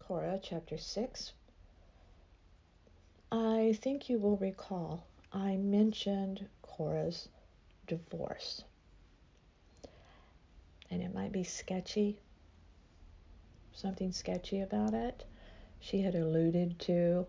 Cora, chapter 6. I think you will recall I mentioned Cora's divorce. And it might be sketchy, something sketchy about it. She had alluded to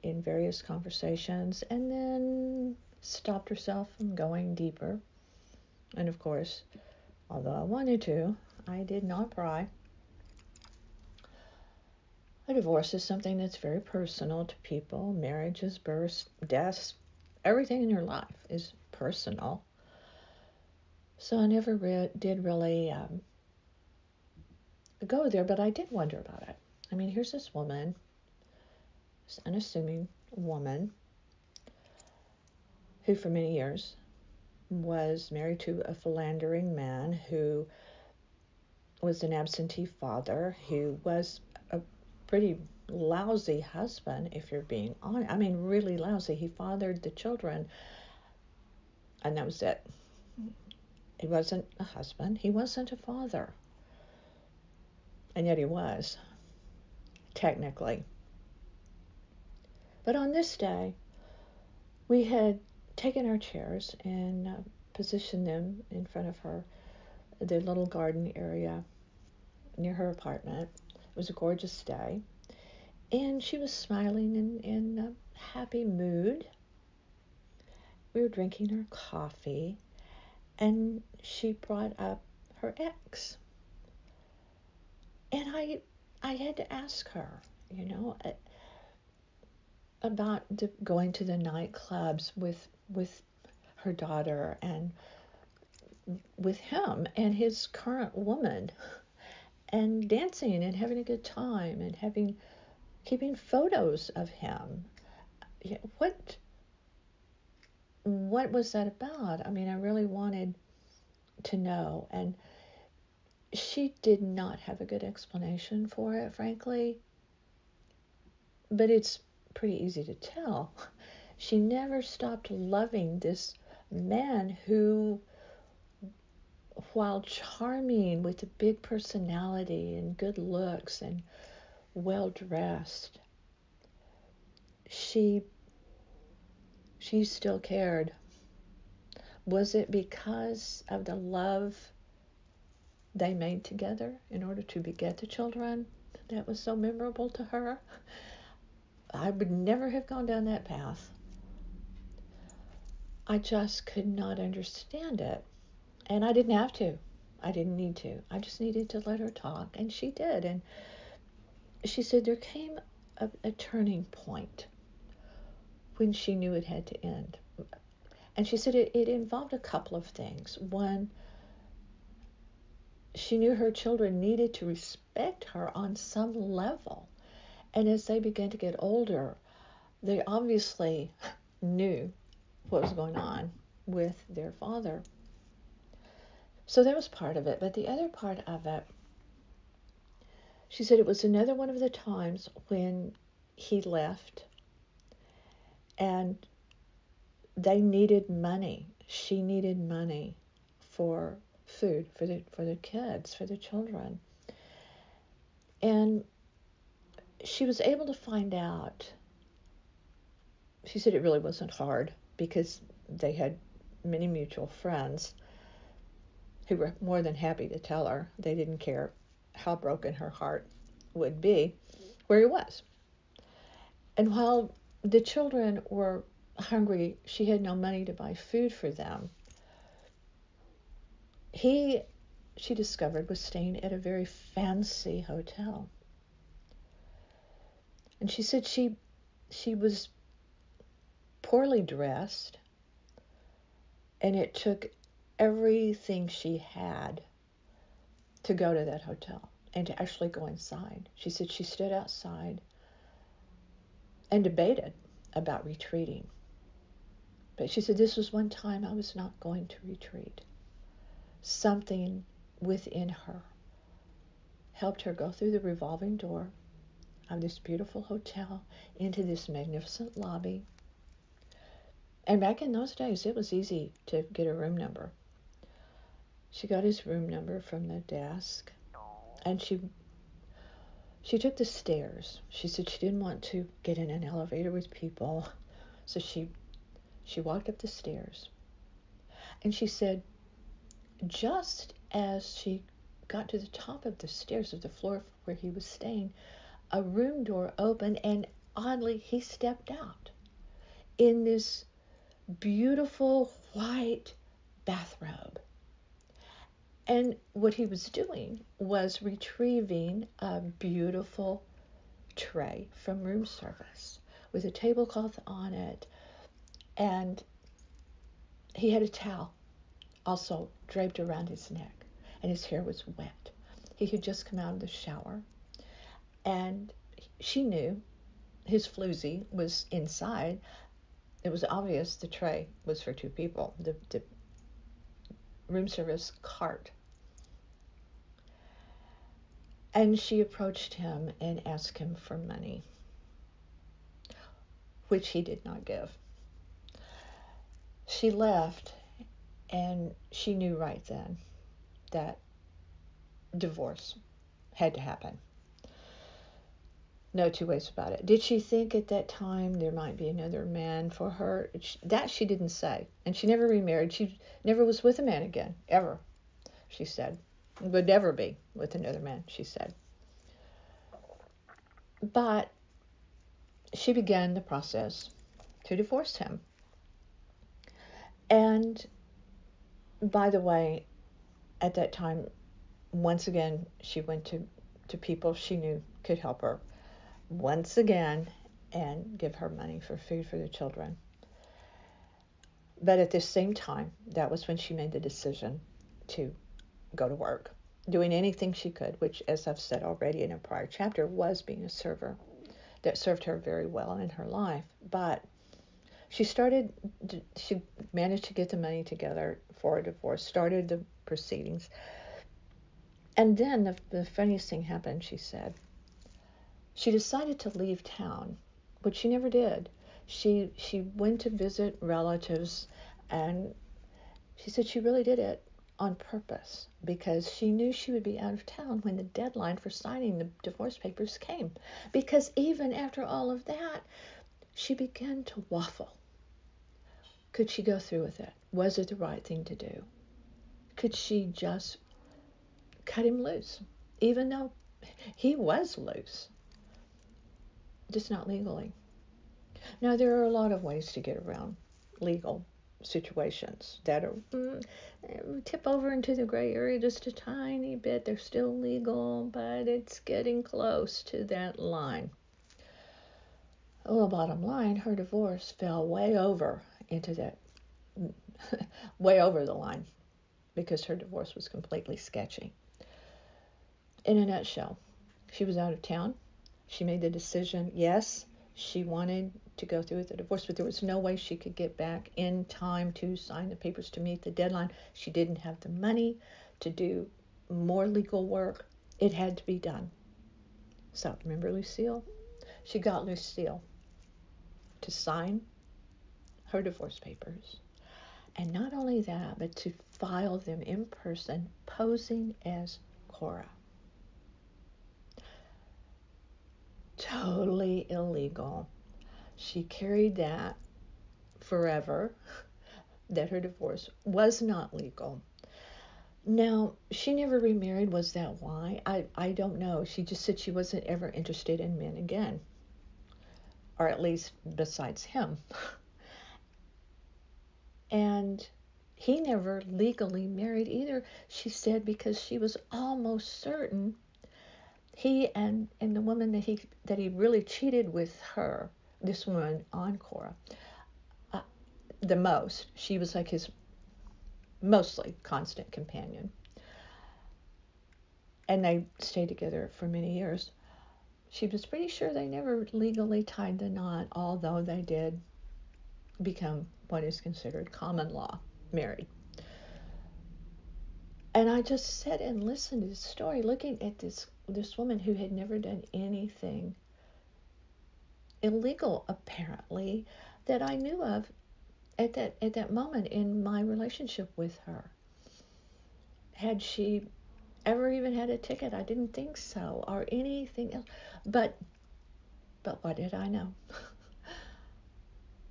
in various conversations and then stopped herself from going deeper. And of course, although I wanted to, I did not pry. A divorce is something that's very personal to people. Marriages, births, deaths, everything in your life is personal. So I never did really go there, but I did wonder about it. I mean, here's this woman, this unassuming woman, who for many years was married to a philandering man who was an absentee father, who was a pretty lousy husband, if you're being honest. I mean, really lousy. He fathered the children, and that was it. He wasn't a husband. He wasn't a father. And yet he was, technically. But on this day, we had taken our chairs and positioned them in front of her, the little garden area near her apartment. It was a gorgeous day. And she was smiling and in a happy mood. We were drinking our coffee, and she brought up her ex. And I had to ask her, about going to the nightclubs with her daughter and with him and his current woman, and dancing and having a good time and keeping photos of him. What was that about? I mean, I really wanted to know, and she did not have a good explanation for it, frankly, but it's pretty easy to tell. She never stopped loving this man who, while charming with a big personality and good looks and well dressed, she still cared. Was it because of the love they made together in order to beget the children that was so memorable to her? I would never have gone down that path. I just could not understand it. And I didn't have to. I didn't need to. I just needed to let her talk, and she did. And she said there came a turning point when she knew it had to end. And she said it involved a couple of things. One, she knew her children needed to respect her on some level. And as they began to get older, they obviously knew what was going on with their father. So that was part of it. But the other part of it, she said it was another one of the times when he left and they needed money. She needed money for food for the kids, for the children. And she was able to find out. She said it really wasn't hard because they had many mutual friends who were more than happy to tell her. They didn't care how broken her heart would be where he was. And while the children were hungry, she had no money to buy food for them. She discovered, was staying at a very fancy hotel. And she said she was poorly dressed, and it took everything she had to go to that hotel and to actually go inside. She said she stood outside and debated about retreating. But she said this was one time I was not going to retreat. Something within her helped her go through the revolving door of this beautiful hotel into this magnificent lobby. And back in those days, it was easy to get a room number. She got his room number from the desk, and she She took the stairs. She said she didn't want to get in an elevator with people. So she walked up the stairs. And she said, just as she got to the top of the stairs of the floor where he was staying, a room door opened, and oddly, he stepped out in this beautiful white bathrobe. And what he was doing was retrieving a beautiful tray from room service with a tablecloth on it, and he had a towel also draped around his neck, and his hair was wet. He had just come out of the shower, and she knew his floozy was inside. It was obvious the tray was for two people, the room service cart. And she approached him and asked him for money, which he did not give. She left, and she knew right then that divorce had to happen. No two ways about it. Did she think at that time there might be another man for her? That she didn't say. And she never remarried. She never was with a man again, ever, she said. Would never be with another man, she said. But she began the process to divorce him. And by the way, at that time, once again, she went to people she knew could help her once again and give her money for food for the children. But at the same time, that was when she made the decision to go to work, doing anything she could, which, as I've said already in a prior chapter, was being a server. That served her very well in her life. But she managed to get the money together for a divorce, started the proceedings. And then the funniest thing happened, she said. She decided to leave town, but she never did. She went to visit relatives, and she said she really did it on purpose because she knew she would be out of town when the deadline for signing the divorce papers came. Because even after all of that, she began to waffle. Could she go through with it? Was it the right thing to do? Could she just cut him loose, even though he was loose? Just not legally. Now, there are a lot of ways to get around legal situations that are tip over into the gray area just a tiny bit. They're still legal, but it's getting close to that line. Well, bottom line, her divorce fell way over into that, way over the line, because her divorce was completely sketchy. In a nutshell, she was out of town. She made the decision, yes, she wanted to go through with the divorce, but there was no way she could get back in time to sign the papers to meet the deadline. She didn't have the money to do more legal work. It had to be done. So, remember Lucille? She got Lucille to sign her divorce papers. And not only that, but to file them in person, posing as Cora. Totally illegal. She carried that forever, that her divorce was not legal. Now, she never remarried. Was that why? I don't know. She just said she wasn't ever interested in men again, or at least besides him. And he never legally married either, she said, because she was almost certain he and the woman that he really cheated with her, this woman on Cora, the most. She was like his mostly constant companion. And they stayed together for many years. She was pretty sure they never legally tied the knot, although they did become what is considered common law married. And I just sat and listened to this story, looking at this woman who had never done anything illegal, apparently, that I knew of at that moment in my relationship with her. Had she ever even had a ticket. I didn't think so, or anything else. But what did I know?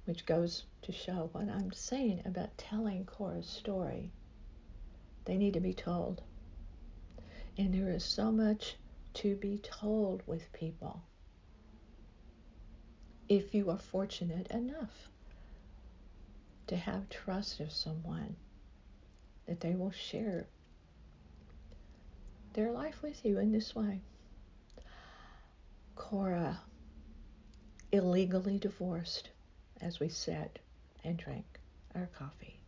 Which goes to show what I'm saying about telling Cora's story. They need to be told. And there is so much to be told with people. If you are fortunate enough to have trust of someone, that they will share their life with you in this way. Cora, illegally divorced, as we sat and drank our coffee.